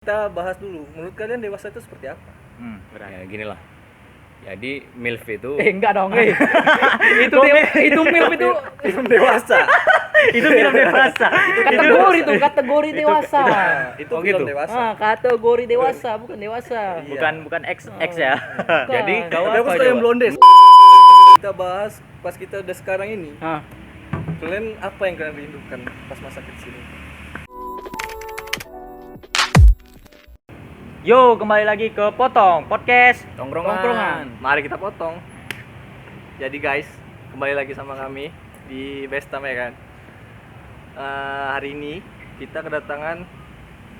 Kita bahas dulu, menurut kalian dewasa itu seperti apa? Ya gini lah. Jadi MILF itu Enggak dong, itu MILF itu Film dewasa. itu film dewasa. kategori dewasa. Itu Oh, film gitu? dewasa. Kategori dewasa, bukan dewasa. Iya. Bukan X ya. Jadi kau Tapi aku apa suka yang coba? blonde. Kita bahas pas kita udah sekarang ini. Ah, Kalian apa yang kalian rindukan pas masa kecil ini? Yo, kembali lagi ke Potong Podcast. Tongkrongan. Mari kita potong. Jadi guys, kembali lagi sama kami di Bestam ya kan. Hari ini kita kedatangan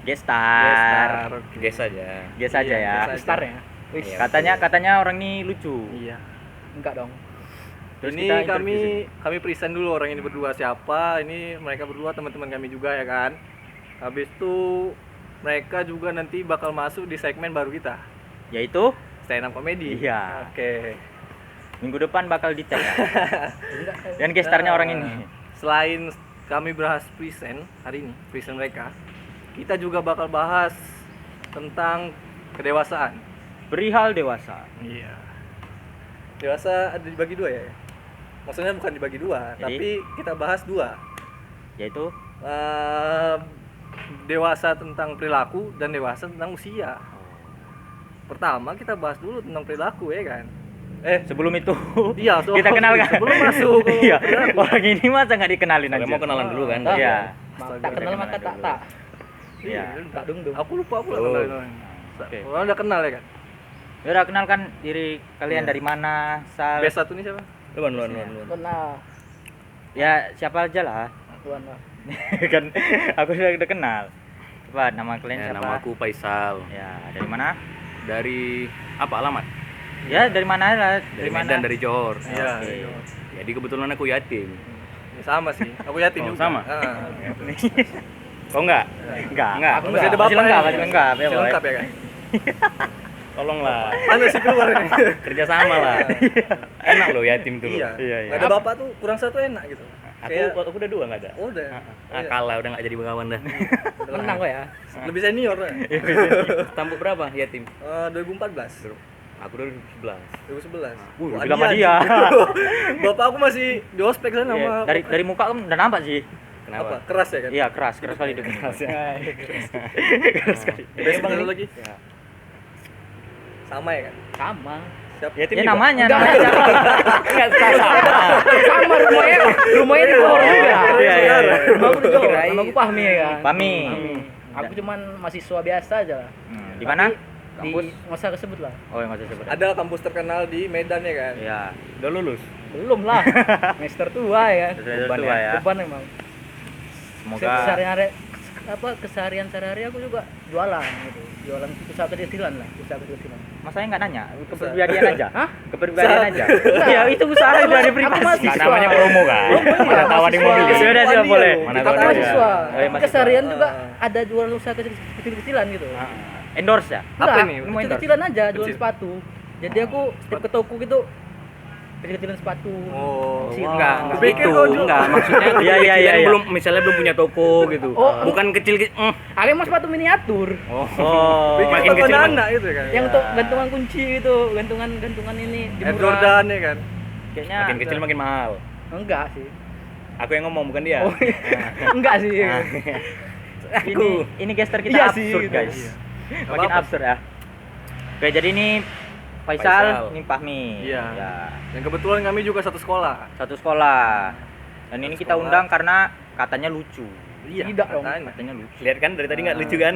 Gestar. Oke. Guess aja. Guess aja ya. Guess aja. Star ya. Wih, Iya. Katanya orang ini lucu. Iya. enggak dong. Terus Ini kita interview kami present dulu orang ini berdua siapa. Ini mereka berdua teman-teman kami juga ya kan. Habis itu mereka juga nanti bakal masuk di segmen baru kita, yaitu stand up comedy. Iya. Oke. minggu depan bakal dicek ya. Dan gestarnya orang ini. Selain kami bahas present hari ini, present mereka, kita juga bakal bahas tentang kedewasaan. Perihal dewasa. Iya. Dewasa ada dibagi dua ya. Maksudnya bukan dibagi dua, Jadi? tapi kita bahas dua. Yaitu Dewasa tentang perilaku dan dewasa tentang usia. Pertama kita bahas dulu tentang perilaku ya kan. sebelum itu Iya, kita kenalkan. sebelum masuk ke Iya. perilaku. Orang ini masa nggak dikenalin Soalnya aja. mau kenalan dulu kan. Iya. Tak kenal maka tak. Iya. Tak dung. Aku lupa aku Belum. kenalin orang. Oke. Orang udah kenal ya kan. Ya udah kenalkan diri kalian Iya. dari mana, asal. B1 ini siapa? Luan. Kenal. Ya siapa aja lah. Tuan lah. Kan aku sudah kenal. Coba nama kalian Ya, siapa? nama aku Faisal. Ya, dari mana? Dari apa alamat? Ya, dari mana lah? Dari Medan, dari Johor. Iya. Oke. iya. Jadi kebetulan aku yatim. Ya, sama sih. Aku yatim Oh, juga. sama? Ah. Oh enggak? Enggak. Enggak. Aku Masih ada Masih bapak lengkap, ini. masih lengkap ya, Masih Boy. lengkap ya kan. Tolonglah. Mana sih keluar ini? Kerja sama lah. Enak loh yatim tuh. Iya. Iya, iya. Nggak ada bapak tuh kurang satu enak gitu. Aku udah dua enggak ada. Oh, udah. Ah, kalah udah enggak jadi kawan dah. Menang kok ya. Lebih senior lah. Tampuk berapa yatim? 2014. Aku 2011. 2011. Wah, Wah, lebih lama dia. Bapak aku masih di ospek sana Iya, sama dari muka kan udah nampak sih. apa? Kenapa? Keras ya kan? Iya, keras kali dia. Keras ya. Keras kali. Besok satu lagi. Ya. Sama ya kan? Sama. Siap. Yatim Ya juga? namanya Enggak sama. Sama rumahnya di Johor juga. Iya, iya. Rumahku di Johor. Kirain. Namaku Fahmi ya kan. Fahmi. Aku cuman mahasiswa biasa aja. Di mana? Di Kampus? nggak usah kesebut lah. Oh, yang enggak usah sebut. Ada kampus terkenal di Medan ya kan? Iya. Udah lulus. Belum lah. Semester tua ya kan. Sudah Beban tua ya. Beban emang. Semoga Keseharian sehari-hari aku juga jualan gitu. Jualan usaha kecil-kecilan lah, usaha kecil-kecilan. Masanya enggak nanya, kepribadian aja. Hah? Kepribadian aja. Iya, itu usaha dari Aku privasi. mahasiswa. Namanya promo kan. Mana tahu ada yang mau beli. Sudah, sudah boleh. Mana Aku tahu ada. mahasiswa. Oh, iya, mahasiswa. Keseharian juga ada jualan usaha kecil-kecilan gitu. Endorse ya? Apa Enggak, nih? Lu mau endorse? kecil-kecilan aja, jualan Kecil. sepatu. Jadi aku setiap ke toko gitu kecil-kecilan sepatu. Oh, Kecil. Enggak Pikir gitu. kau jual. Enggak, maksudnya Iya, iya, kecil iya, yang iya. belum misalnya belum punya toko gitu. Oh, Bukan kecil. Ada mau sepatu miniatur. Oh. Oh. Pikir Makin toko kecil, anak gitu kan? Yang untuk gantungan kunci gitu, gantungan ini di Air murah. Jordan ya kan? Kayaknya Makin kecil makin mahal. Enggak sih. Aku yang ngomong bukan dia. Oh, enggak sih. ini gestar kita Iya absurd, sih, gitu. guys. Iya. Makin Apa-apa. absurd ya. Oke, jadi ini Faisal, Faisal. ini Fahmi. Iya. Ya. Dan kebetulan kami juga satu sekolah. Satu sekolah. Dan ini kita sekolah. undang karena katanya lucu. Iya. Tidak dong. Katanya lucu. Lihat kan dari tadi enggak lucu kan?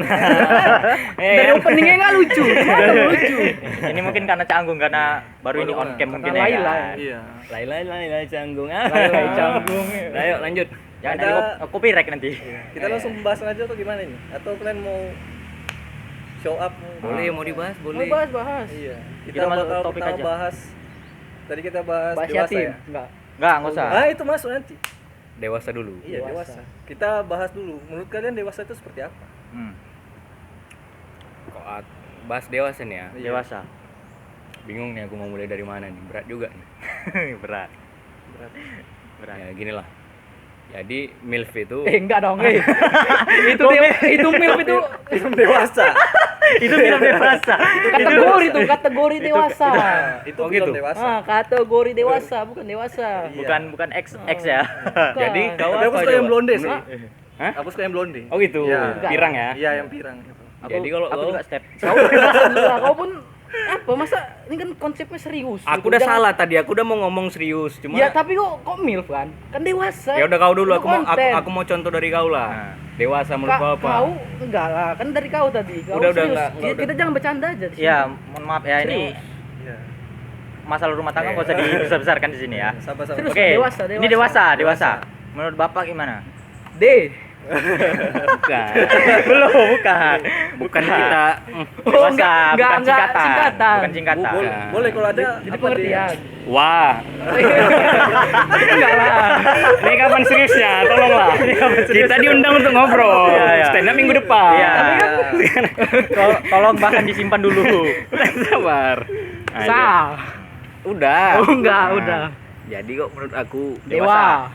Dari openingnya nggak lucu. Gimana lucu? Ini mungkin karena canggung karena baru ini on cam mungkin ya. Laila. kan? Iya. Lai canggung. Lai canggung. Ayo lanjut. Jangan Ada- nanti copyright nanti. Kita langsung bahas aja atau gimana ini? Atau kalian mau show up? Boleh mau dibahas, Mau boleh. bahas. Iya. Kita masuk bakal topik pertama aja. bahas. Tadi kita bahas Bahas dewasa yatim. ya. Enggak. Enggak usah. Ah, itu masuk nanti. Dewasa dulu. Iya, Dewasa. dewasa. Kita bahas dulu. Menurut kalian dewasa itu seperti apa? Kok bahas dewasa nih ya? Iya. Dewasa. Bingung nih aku mau mulai dari mana nih. Berat juga nih. Berat. Berat. Berat. Ya gini lah. Jadi MILF itu Enggak dong, itu MILF itu Film dewasa. Itu film dewasa. kategori dewasa. Itu Oh, film gitu. dewasa. Kategori dewasa, bukan dewasa. Iya. Bukan X ya. jadi kau Tapi aku apa suka yang coba? blonde sih. Hah? Aku suka yang blonde. Oh gitu. Iya. Pirang ya. Iya, yang pirang. Jadi kalau aku kau- juga step. Kau pun apa masa ini kan konsepnya serius. Aku gitu. udah Jangan- salah tadi, aku udah mau ngomong serius, cuma Ya tapi kok MILF kan? Kan dewasa. ya udah kau dulu, Itu aku mau konten. aku mau contoh dari kau lah. Nah. Dewasa menurut kau apa? Kau enggak lah, kan dari kau tadi. Kau Udah, serius. enggak, Kita, udah. kita jangan bercanda aja di sini. Ya, mohon maaf ya ini Serius. Iya. masalah rumah tangga nggak usah dibesar-besarkan di sini ya. Sama-sama. Terus Oke. dewasa. Ini dewasa. Menurut Bapak gimana? D. Bukan. bukan. Bukan kita. Oh, Dewasa, enggak, bukan enggak, singkatan. singkatan. Bukan singkatan. Boleh kalau ada Jadi apa pengertian. Wah, Enggak lah. ini kapan seriusnya? Tolonglah. Kita diundang untuk ngobrol. Iya, iya. Stand up minggu depan. Iya. dia? Tolong bahkan disimpan dulu. Sabar. Ayo. Sah. Udah. Oh, enggak, Nah, udah. Jadi kok menurut aku Dewa.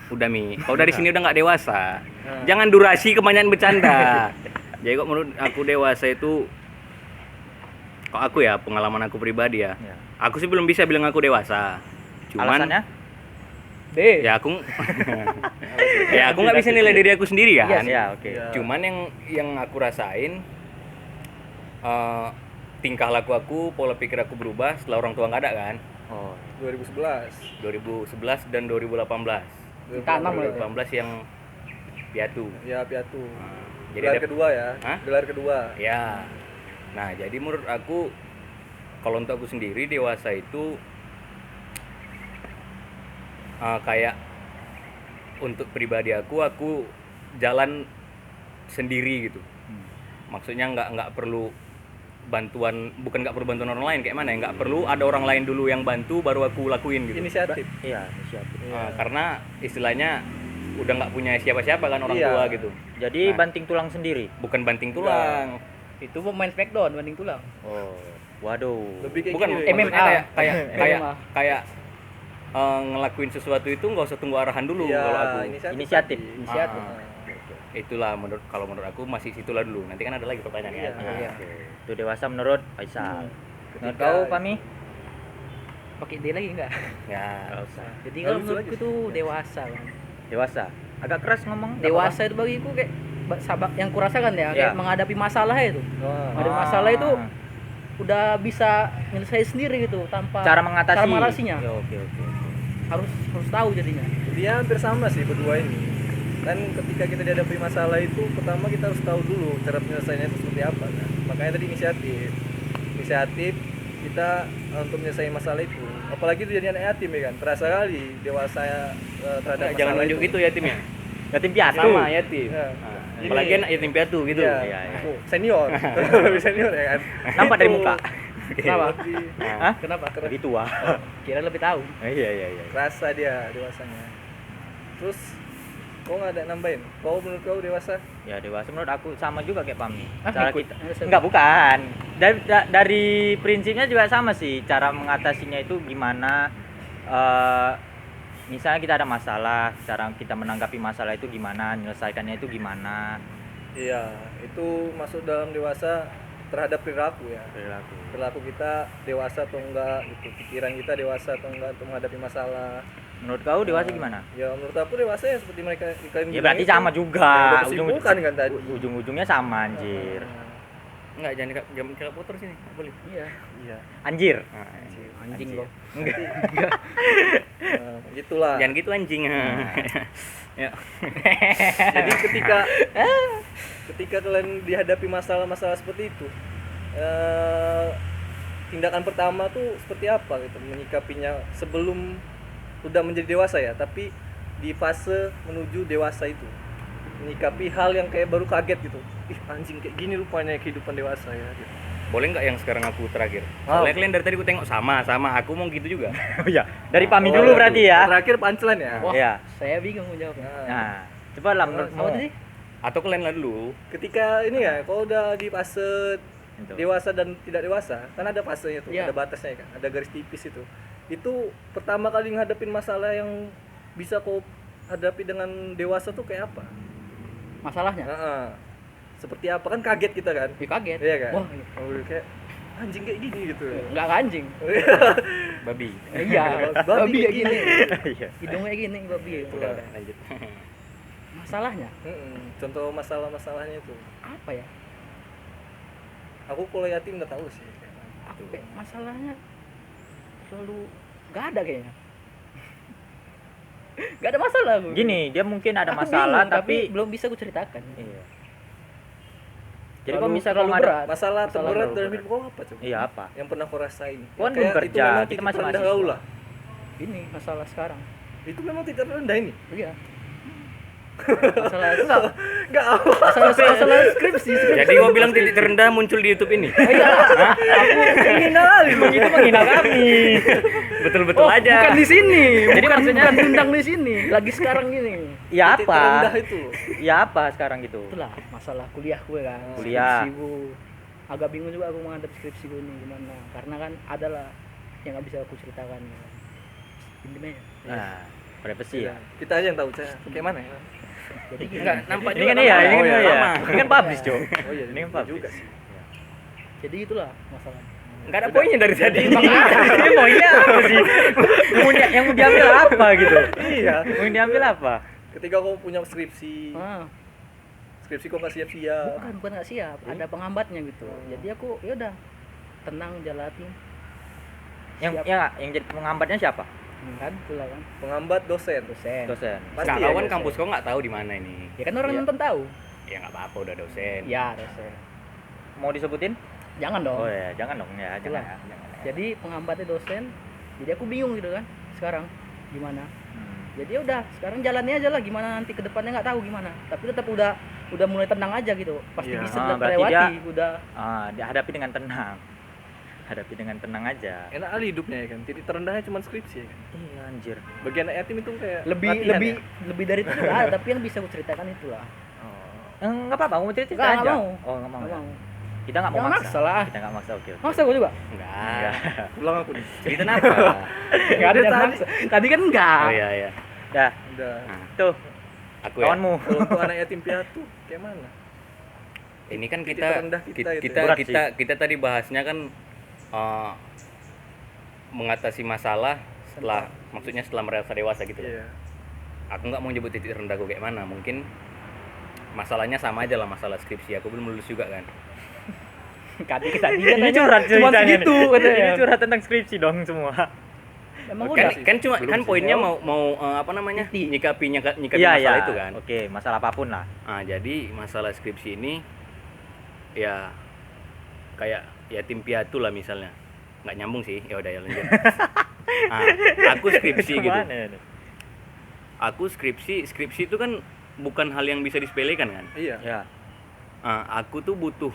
Udah Mi, kau dari sini udah nggak dewasa. Jangan durasi kebanyakan bercanda. Jadi kok menurut aku dewasa itu, kok aku ya pengalaman aku pribadi ya. Iya. Aku sih belum bisa bilang aku dewasa. Cuman Alasannya? D. ya aku ya aku nggak bisa nilai diri aku sendiri kan. Ya, oke. Iya. Cuman yang aku rasain tingkah laku aku, pola pikir aku berubah setelah orang tua nggak ada kan. Oh. 2011. 2011 dan 2018. Kita 6 berarti. 2018 yang piatu. Ya, piatu. Jadi Gelar ada- kedua ya. Hah? Gelar kedua. Ya. Nah, jadi menurut aku kalau untuk aku sendiri dewasa itu kayak untuk pribadi aku jalan sendiri gitu. Maksudnya nggak perlu bantuan, bukan nggak perlu bantuan orang lain kayak mana ya, nggak perlu ada orang lain dulu yang bantu baru aku lakuin gitu. Inisiatif. Iya, inisiatif. Karena istilahnya udah nggak punya siapa-siapa kan orang Iya. tua gitu. Jadi Nah. banting tulang sendiri. Bukan banting tulang. Itu pemain Smackdown banding tulang. Oh. Waduh. Lebih kayak Bukan gini. MMA. maksudnya kayak MMA. kayak ngelakuin sesuatu itu nggak usah tunggu arahan dulu Iya, kalau aku. Inisiatif. tadi. Inisiatif. Itulah kalau menurut aku masih situlah dulu. Nanti kan ada lagi pertanyaan Iya, kan. iya. Oke. Itu dewasa menurut Faisal. Menurut Ketika- kau, Pami? Pakai D lagi enggak? Ya. Enggak usah. Jadi Nggak kalau lucu menurutku aja itu sih. dewasa, Bang. Dewasa. Agak keras ngomong. nggak Dewasa itu bagiku kayak sabak yang kurasakan ya, Iya. kayak menghadapi masalah itu. Wah. Ada apa-apa. masalah itu udah bisa nyelesain sendiri gitu tanpa Cara mengatasi. cara mengatasinya. Ya, oke. Harus tahu jadinya. Dia hampir sama sih berdua ini. Kan ketika kita dihadapi masalah itu, pertama kita harus tahu dulu cara penyelesaiannya itu seperti apa kan. Makanya tadi inisiatif kita untuk menyelesaikan masalah itu. Apalagi itu jadi anak yatim ya kan. Terasa kali dewasa terhadap Jangan masalah nunjuk itu. gitu ya timnya. Yatim piatu. Sama yatim. Ya. Nah, Ini- apalagi anak yatim piatu gitu. Iya, Iya, iya. itu senior. Lebih senior ya kan. Nampak dari Itu muka. Kenapa? lebih- Hah? Kenapa? Lebih tua. Kira lebih tahu. Iya. Rasa dia dewasanya. Terus kau nggak ada nambahin? Kau menurut kau dewasa? Ya dewasa menurut aku sama juga kayak Pami. Ah, Cara ikut. kita Ada enggak bukan. Dari prinsipnya juga sama sih. Cara mengatasinya itu gimana? Misalnya kita ada masalah, cara kita menanggapi masalah itu gimana, menyelesaikannya itu gimana. Iya, itu masuk dalam dewasa terhadap perilaku ya. Perilaku. Perilaku kita dewasa atau enggak gitu. Pikiran kita dewasa atau enggak untuk menghadapi masalah. Menurut kau dewasa gimana? Ya menurut aku dewasa ya seperti mereka kalian Ya bilang berarti itu. sama juga. Ya, udah kesimpulan kan tadi. Ujung-ujungnya sama anjir. Enggak, jangan kira putar sini. Nggak boleh. Iya. Iya. Anjir. Anjing lo. Nah, gitulah. Jangan gitu anjing. Ya. Jadi ketika kalian dihadapi masalah-masalah seperti itu, tindakan pertama tuh seperti apa gitu menyikapinya sebelum udah menjadi dewasa ya, tapi di fase menuju dewasa itu menyikapi hal yang kayak baru kaget gitu. Ih anjing kayak gini rupanya kehidupan dewasa ya. Gitu. Boleh nggak yang sekarang aku terakhir? Wow. Soalnya kalian dari tadi aku tengok sama, aku mau gitu juga. Oh iya. Dari Pami Oh, dulu iya, berarti tuh. ya. Terakhir punchline ya. Wah, Iya. saya bingung menjawabnya. Nah, coba lah menurutmu. Apa tadi? Atau kalian lah dulu. Ketika ini ya, kalau udah di fase Itu. dewasa dan tidak dewasa, kan ada fasenya tuh, Iya. ada batasnya kan, ada garis tipis itu. Itu pertama kali ngadepin masalah yang bisa kau hadapi dengan dewasa tuh kayak apa? Masalahnya Heeh. Seperti apa kan kaget kita kan? ya kaget. Iya kan? Wah, Oh, kayak anjing kayak gini gitu. enggak anjing. Babi. Iya, Babi babi kayak gini. Iya. Hidungnya kayak gini babi itu. Udah lanjut. Masalahnya Contoh masalah-masalahnya itu. apa ya? Aku kalau yatim nggak tahu sih. Aku kayak masalahnya selalu nggak ada kayaknya. Nggak ada masalah aku. Gini, dia mungkin ada Aku masalah bingung, tapi belum bisa aku ceritakan. iya. Jadi kalau Terlalu- misal terlalu kamu ada berat. Masalah terberat terlalu dalam berat. hidup kau apa coba? iya apa? Yang pernah kau rasain? Kau kan belum Kayak itu kerja, memang kita titik masih terendah mahasiswa. kau lah. Ini masalah sekarang. Itu memang tidak rendah ini. Iya. Masalah enggak. Enggak apa. Masalah skripsi. Jadi kau bilang titik terendah muncul di YouTube ini. Iya. Aku ingin kali. Itu menghina kami. Betul-betul aja. Bukan di sini. Jadi maksudnya Bukan diundang di sini. Lagi sekarang gini. ya Titik terendah apa? itu. Ya apa sekarang gitu? Itulah masalah kuliah gue kan. Kuliah. Skripsi gue. Agak bingung juga aku menghadap skripsi gue ini gimana. Karena kan adalah yang nggak bisa aku ceritakan. Ya. Intinya. Nah, privacy ya. Kita aja yang tahu saya. Kayak mana ya? Jadi gini. Enggak, nampak Ini juga kan iya, namanya. ini kan Oh, iya. iya. Sama. Ini kan publish, Cok. Oh iya, Ini kan juga publish. sih. Jadi itulah masalahnya. Enggak ada poinnya dari tadi. Ini maunya apa sih? Yang mau diambil apa gitu? Iya. Mau diambil apa? Ketika kau punya skripsi, skripsi kau nggak siap-siap. Bukan nggak siap. Ada penghambatnya gitu. Jadi aku ya udah tenang jalanin. Yang jadi penghambatnya siapa? Kan itulah kan. Penghambat dosen. Dosen. Dosen. Pasti Enggak ya, tahu kan dosen. kampus kau enggak tahu di mana ini. Ya kan orang Iya. nonton tahu. Ya enggak apa-apa udah dosen. Ya dosen. Mau disebutin? Jangan dong. Oh ya, jangan dong ya, jangan. Itulah. Ya, jangan. Ya. Jadi penghambatnya dosen. Jadi aku bingung gitu kan. Sekarang gimana? Jadi ya udah sekarang jalannya aja lah gimana nanti ke depannya nggak tahu gimana. Tapi tetap udah mulai tenang aja gitu. Pasti Iya. bisa Ah, berarti terlewati. dia- Udah Dihadapi dengan tenang. Hadapi dengan tenang aja. Enak kali hidupnya ya kan. Titik terendahnya cuma skripsi ya kan. Iya anjir. Bagi anak yatim itu kayak lebih latihan lebih ya? lebih dari itu juga ada. Tapi yang bisa aku ceritakan itulah. Enggak apa-apa, mau cerita Nggak aja. mau. Oh, enggak mau. Nggak ya? mau. Kita enggak mau Jangan maksa. maksa lah. Kita enggak maksa, oke. Masa aku juga? Enggak. Pulang aku nih. Cerita apa? Nggak ada yang tadi. maksa. Tadi kan enggak. Oh iya iya. Dah, Udah. Nah, tuh aku ya. kawanmu. Kalau untuk anak yatim piatu kayak mana? Ini kan Titik kita terendah kita itu kita ya. Berat kita, kita tadi bahasnya kan mengatasi masalah setelah maksudnya setelah merasa dewasa gitu. Iya. Aku nggak mau nyebut titik rendahku kayak mana. Mungkin masalahnya sama aja lah masalah skripsi. Aku belum lulus juga kan. Tadi Ini curhat cuma ceritanya segitu nih. katanya. Ini curhat tentang skripsi dong semua. Emang Kan, udah. kan cuma Belum kan sih. poinnya mau apa namanya? Inti. Nyikapi Iya, masalah iya. itu kan. Oke, masalah apapun lah. Ah, jadi masalah skripsi ini ya kayak yatim piatu lah misalnya. Nggak nyambung sih. Ya udah ya lanjut. Aku skripsi gitu. Kemana ini? Aku skripsi itu kan bukan hal yang bisa disepelekan kan. Iya. Ya. Aku tuh butuh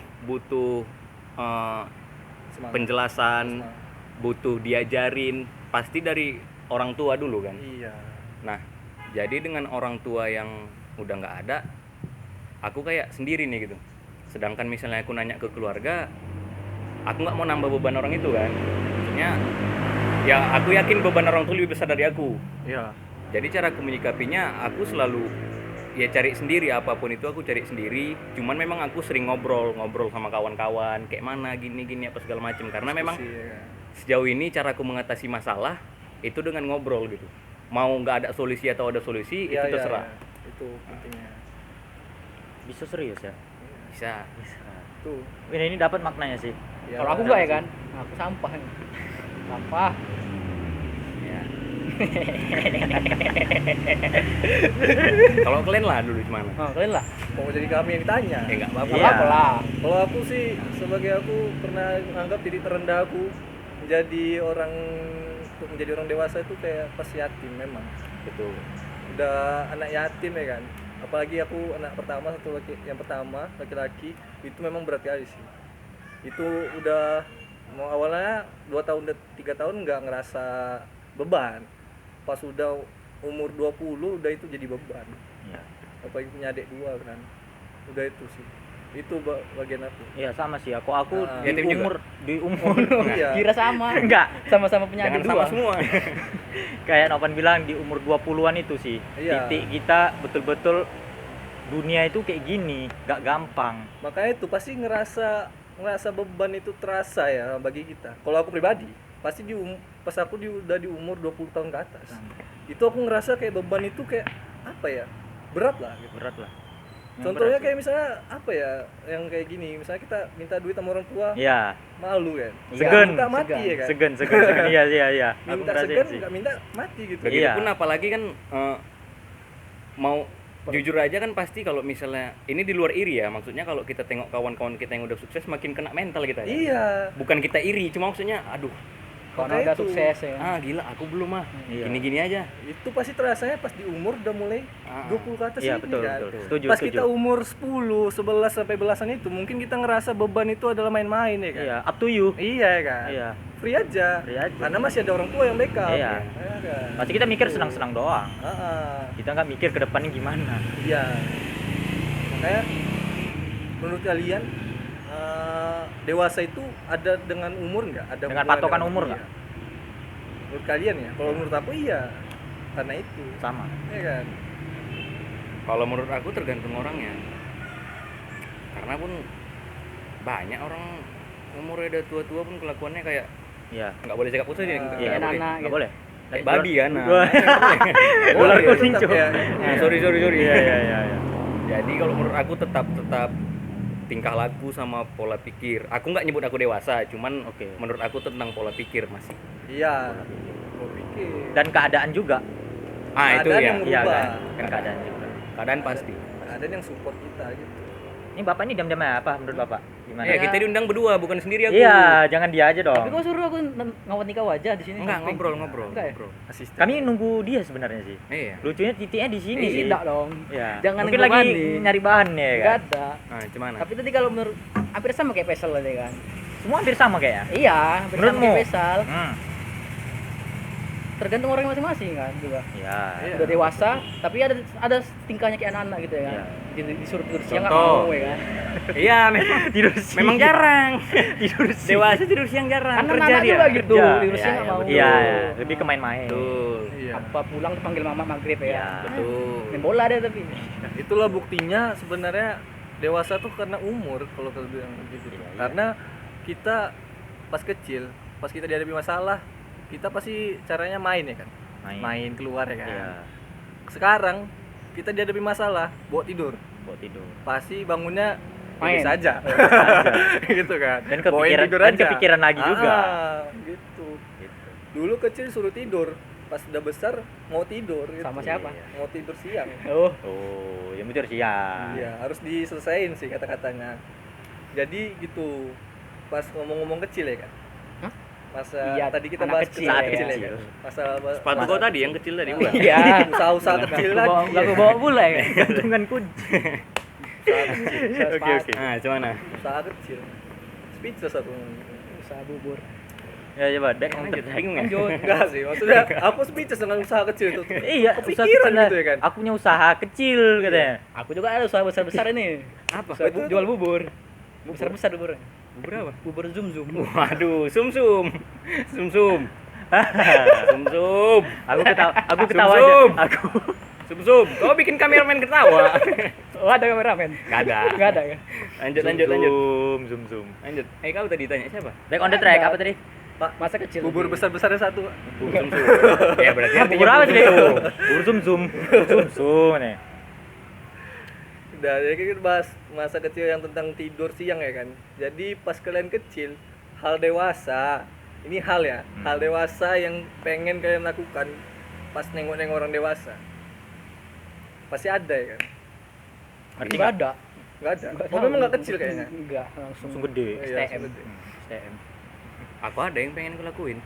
Semangat. penjelasan, Semangat. butuh diajarin, pasti dari orang tua dulu kan. Iya. Nah, jadi dengan orang tua yang udah nggak ada, aku kayak sendiri nih gitu. Sedangkan misalnya aku nanya ke keluarga, aku nggak mau nambah beban orang itu kan. Maksudnya, ya aku yakin beban orang tua lebih besar dari aku. Iya. Jadi cara aku menyikapinya, aku selalu ya cari sendiri, apapun itu aku cari sendiri. Cuman memang aku sering ngobrol sama kawan-kawan, kayak mana gini apa segala macam. Karena memang Diskusi, ya. sejauh ini cara aku mengatasi masalah itu dengan ngobrol gitu. Mau nggak ada solusi atau ada solusi Iya, itu iya, terserah. iya. Itu pentingnya. Bisa serius ya? Bisa. Tuh. Ini dapat maknanya sih. Ya, Kalau aku enggak ya kan. Aku sampah. Sampah. Ya. Kalau kalian lah dulu gimana? Oh, kalian lah. Mau jadi kami yang ditanya. Ya nggak apa-apa. Iya. Apa lah. Kalau aku sih sebagai aku pernah menganggap titik terendah aku menjadi orang untuk menjadi orang dewasa itu kayak pas yatim memang. Betul. Udah anak yatim ya kan. Apalagi aku anak pertama yang pertama laki-laki itu memang berat kali sih. Itu udah mau awalnya 2 tahun 3 tahun nggak ngerasa beban. Pas udah umur 20 udah itu jadi beban. Iya. Apalagi punya adik 2 kan. Udah itu sih. Itu bagian aku. Iya sama sih. Aku Ah. di Yatim juga? umur Iya. Kira sama. enggak. Sama-sama punya Jangan adik sama dua. semua. Kayak Novan bilang di umur 20-an itu sih. Iya. Titik kita betul-betul dunia itu kayak gini, gak gampang. Makanya itu pasti ngerasa beban itu terasa ya bagi kita. Kalau aku pribadi pasti pas aku udah di umur 20 tahun ke atas, itu aku ngerasa kayak beban itu kayak apa ya, berat lah gitu. Berat lah. Yang Contohnya berat kayak misalnya apa ya, yang kayak gini, misalnya kita minta duit sama orang tua, sih. Iya, malu kan, Segan. minta mati ya kan, segan. Iya. Aku minta ngerasain segan sih. nggak minta mati gitu. Begitupun Iya. apalagi kan mau jujur aja kan pasti kalau misalnya ini di luar iri ya, maksudnya kalau kita tengok kawan-kawan kita yang udah sukses makin kena mental kita kan? Iya, Bukan kita iri, cuma maksudnya aduh, Karena Makanya udah itu. sukses ya. gila aku belum Iya. gini-gini aja. itu pasti terasanya pas di umur udah mulai 20 ke atas Iya, ini betul, kan. betul. Setuju, Pas setuju. kita umur 10, 11 sampai belasan itu mungkin kita ngerasa beban itu adalah main-main ya kan. Iya, up to you. Iya kan. Iya. Free aja. Free aja. Karena masih ada orang tua yang backup. Iya. Ya kan. Pasti kita mikir senang-senang doang. Ah, Kita nggak mikir ke depannya gimana. iya. Makanya menurut kalian dewasa itu ada dengan umur nggak? Ada Dengan hubungan patokan dengan- umur iya. nggak? Menurut kalian ya? Kalau menurut aku iya. Karena itu. Sama. Iya kan. Kalau menurut aku tergantung orangnya. Karena pun banyak orang umurnya udah tua-tua pun kelakuannya kayak Iya. nggak boleh cakap putus Iya, nggak kayak boleh. anak-anak Nggak gitu. boleh. Kayak babi kan. Gua- Ular Boleh, kucing, tetap Cok. ya. Sorry. Iya. Jadi kalau menurut aku tetap tingkah laku sama pola pikir. Aku nggak nyebut aku dewasa, cuman Oke. menurut aku tentang pola pikir masih. Iya. Gua pikir. Dan keadaan juga. Itu Keadaan ya. yang Iya Berubah. kan keadaan juga. Keadaan pasti. Ada yang support kita gitu. Ini bapak ini diam-diam apa menurut bapak? Gimana? Ya kita diundang berdua, bukan sendiri aku. Iya, jangan dia aja dong. Tapi kok suruh aku ngawat nikah wajah di sini? Enggak, samping. ngobrol. Enggak ya? Asisten. Kami nunggu dia sebenarnya sih. Iya. Lucunya titiknya di sini sih. Tidak dong. Ya. Jangan Mungkin nunggu lagi mandi. nyari bahan ya Enggak kan. ada. Nah, gimana? Tapi tadi kalau menurut hampir sama kayak Faisal tadi kan. Semua hampir sama kayaknya. Iya, hampir sama Menurutmu? kayak Faisal. Hmm. Tergantung orang masing-masing kan juga. Ya. Iya. Udah dewasa, tapi ada tingkahnya kayak anak-anak gitu ya kan. Iya. Disuruh tidur siang nggak Contoh. mau ya kan. Iya, memang Tidur siang. memang jarang. Tidur siang. Dewasa tidur siang jarang. Kan Kerja anak-anak dia. juga gitu, Kerja. tidur siang Iya, nggak mau. betul. Iya, lebih ke main-main. Betul. Iya. Apa pulang tuh panggil mama maghrib ya. Iya. Betul. Main bola deh tapi. Itulah buktinya sebenarnya dewasa tuh karena umur kalau kita bilang gitu. Iya. Karena kita pas kecil, pas kita dihadapi masalah, kita pasti caranya main ya kan. Main keluar ya kan. Iya, Sekarang kita dihadapi masalah, bawa tidur. buat tidur. Pasti bangunnya Main. saja. gitu kan. Dan Bawain kepikiran tidur dan aja. kepikiran lagi juga. Gitu. Gitu. Dulu kecil suruh tidur, pas udah besar mau tidur gitu. Sama siapa? Mau tidur siang. Oh, Oh, yang tidur siang. Iya, harus diselesain sih kata-katanya. Jadi gitu. Pas ngomong-ngomong kecil ya kan. Hah? Masa Iya, tadi kita anak bahas kecil saat ya. kecil ya kan. Masalah Sepatu kau tadi yang kecil tadi bukan? iya. usaha-usaha kecil lagi. Enggak aku bawa pula ya. Gantungan kunci. Usaha kecil. Oke, oke. Nah, gimana? Usaha kecil. Speechless aku. Usaha bubur. Ya coba, back on Lanjut, track. bingung ya? Lanjut. Enggak sih, maksudnya aku speechless dengan usaha kecil itu. Iya, usaha Kepikiran kecil lah. gitu ya kan. Aku punya usaha kecil katanya. Aku juga ada usaha besar-besar ini. Apa? Usaha jual bubur. Besar-besar bubur. Bubur apa? Bubur zum-zum. Waduh, sumsum. Sumsum. Sumsum. Aku ketawa aja. Sum-sum. Aku Sumsum. Kau bikin kameramen ketawa. Oh, ada kameramen? Gak ada. Enggak ada ya. Lanjut. Zoom. Lanjut. Kau tadi tanya siapa? Back on the track apa tadi? Pak, Masa kecil. bubur lagi. besar-besarnya satu. Bubur sumsum. Ya berarti Ya, artinya bubur apa sih bubur itu? sumsum. Bubur zoom nih. Udah, jadi kita bahas masa kecil yang tentang tidur siang ya kan. Jadi pas kalian kecil, hal dewasa, ini hal ya, hal dewasa yang pengen kalian lakukan pas nengok-nengok orang dewasa. Pasti ada ya kan? Ngerti Enggak nggak? ada. Enggak ada. Enggak Oh, tahu. memang enggak kecil kayaknya. Enggak, langsung Langsung gede. Oh, iya, STM. gede. STM. Aku ada yang pengen aku lakuin.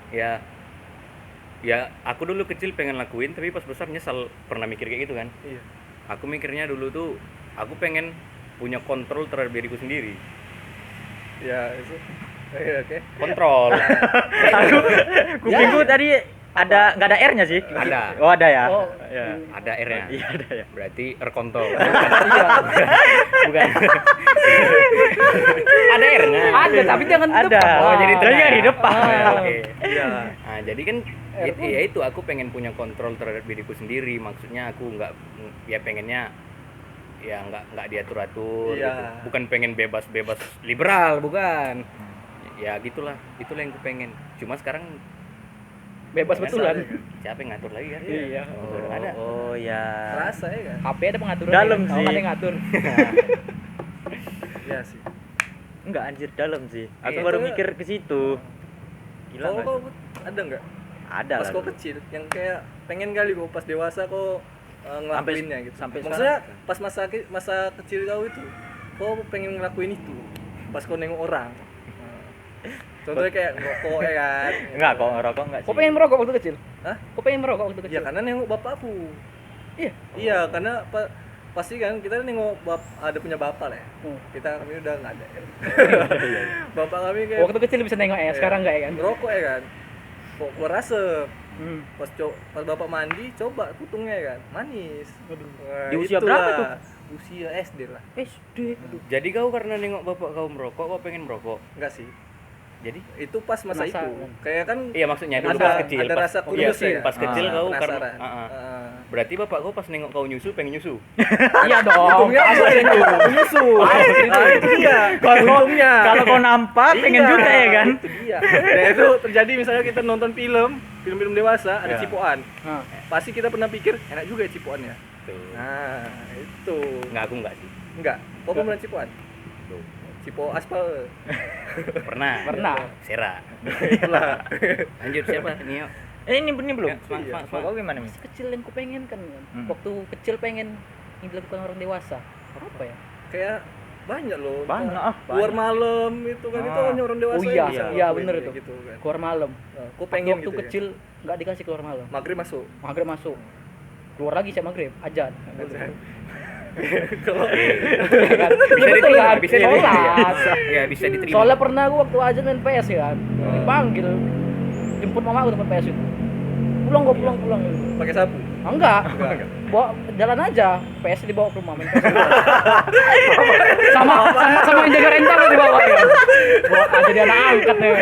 Ya aku dulu kecil pengen lakuin, tapi pas besar nyesal pernah mikir kayak gitu kan. Iya. Aku mikirnya dulu tuh aku pengen punya kontrol terhadap diriku sendiri. Ya, itu. Oke. Kontrol. Kupingku tadi Ada nggak ada R-nya sih? Ada. Oh, ada ya. Oh. Ya. Ada R-nya. Iya, ada ya. Berarti rekontol. Iya. Bukan. Ada R-nya. Ada tapi jangan di Ada. depan. Oh, jadi tengah tengah di ya? depan. Ah, Oke. Iya. Nah, jadi kan ya itu aku pengen punya kontrol terhadap diriku sendiri. Maksudnya aku nggak ya pengennya ya nggak diatur-atur Iya. gitu. Bukan pengen bebas-bebas liberal, bukan. Ya gitulah. Itulah yang ku pengen. Cuma sekarang Bebas betulan. siapa yang ngatur lagi kan? Iya. Udah ada. Oh, ya. Terasa ya kan? HP ada pengaturan. Dalam ya. sih. Ada yang ngatur. Iya sih. Enggak anjir dalam sih. Aku Iya, baru itu- mikir ke situ. Gila Kalau nggak? kau ada nggak? Ada Pas lah. kau dulu. kecil yang kayak pengen kali kau pas dewasa kau ngelakuinnya gitu. sampai Maksudnya pas masa kecil kau itu kau pengen ngelakuin itu. Pas kau nengok orang. Contohnya kayak ngerokok ya kan. Enggak, kok ngerokok enggak sih. Kok pengen merokok waktu kecil? Hah? Kok pengen merokok waktu kecil? Ya karena nengok bapakku. Iya. Iya, karena pasti kan kita nengok ada punya bapak lah ya. Hmm. Kami udah nggak ada ya. Bapak kami kayak Waktu kecil bisa nengok ya, sekarang enggak ya kan? ngerokok ya kan. Kok keluar asap. Hmm. Pas bapak mandi coba kutungnya ya kan manis. Wah, Di usia itulah. berapa tuh? Usia SD lah. SD. Aduh. Jadi kau karena nengok bapak kau merokok, kau pengen merokok. Enggak sih. Jadi Itu pas masa itu. Penasaran. Kayak kan iya maksudnya dulu ada pas kecil. ada pas, rasa iya, curious ya. pas kecil kau karena penasaran. ah. Berarti bapak kau pas nengok kau nyusu pengen nyusu. Iya dong. Untungnya apa itu? Menyusu. Nah, itu dia. Untungnya. Kalau kau nampak pengen Iya, juga ya kan? Itu dia. Nah, itu terjadi misalnya kita nonton film dewasa ada Ya. cipokan. Nah, Pasti kita pernah pikir enak juga ya cipokannya. Tuh. Nah, itu. Enggak, aku enggak sih. Enggak. Kau pernah cipokan? Tuh. Cipo aspal. Pernah. Pernah. Sera. Itulah. Lanjut siapa? Nio. Ini belum. Ya, semangat, Iya. semangat. Kau gimana, Mi? masih kecil yang ku pengen kan. Hmm. Waktu kecil pengen yang dilakukan orang dewasa. Apa ya? Kayak banyak loh. Banyak, Keluar banyak. malam itu kan itu Ah. hanya orang dewasa Oh yang iya, bisa iya ngelakuin bener kayak itu. gitu kan. Keluar malam. Nah, kok pengen Waktu gitu kecil nggak dikasih keluar malam. ya? Maghrib masuk. Maghrib masuk. Keluar lagi saya maghrib, ajan. Kalau Kan? Bisa Betul diterima, kan? bisa diterima. Sholat. Ya, bisa diterima. Soalnya pernah gua waktu ajan main PS ya kan. Dipanggil. Jemput mama aku tempat PS itu. Pulang gua pulang. pakai sapu. Ah, enggak. Bawa jalan aja. PS dibawa ke rumah main PS. sama yang jaga rental dibawa ya. Bawa jadi anak angkat nih.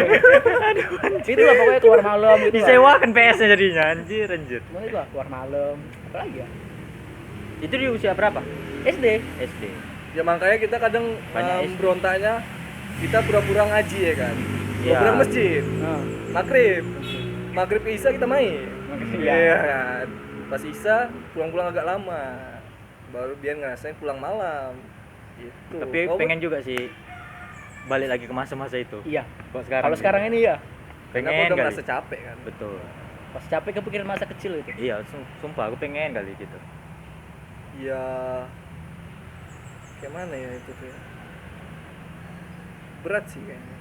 Itulah pokoknya keluar malam gitu. Disewakan PS-nya jadinya anjir. Nah, itulah keluar malam. Apa lagi ya? Itu di usia berapa? SD. SD. Ya makanya kita kadang Banyak SD. berontaknya kita pura-pura ngaji ya kan. Iya. Pura-pura masjid. Nah, Maghrib ke Isya kita main. Iya. Iya kan. Pas Isya pulang-pulang agak lama. Baru biar ngerasain pulang malam. Gitu. Tapi Kau pengen juga sih balik lagi ke masa-masa itu. iya. Kok sekarang? Kalau sekarang ini ya, karena pengen udah kali. merasa capek kan. Betul. pas capek kepikiran masa kecil itu. Iya, sumpah aku pengen kali gitu. Ya kayak mana ya itu tuh ya? Berat sih kayaknya.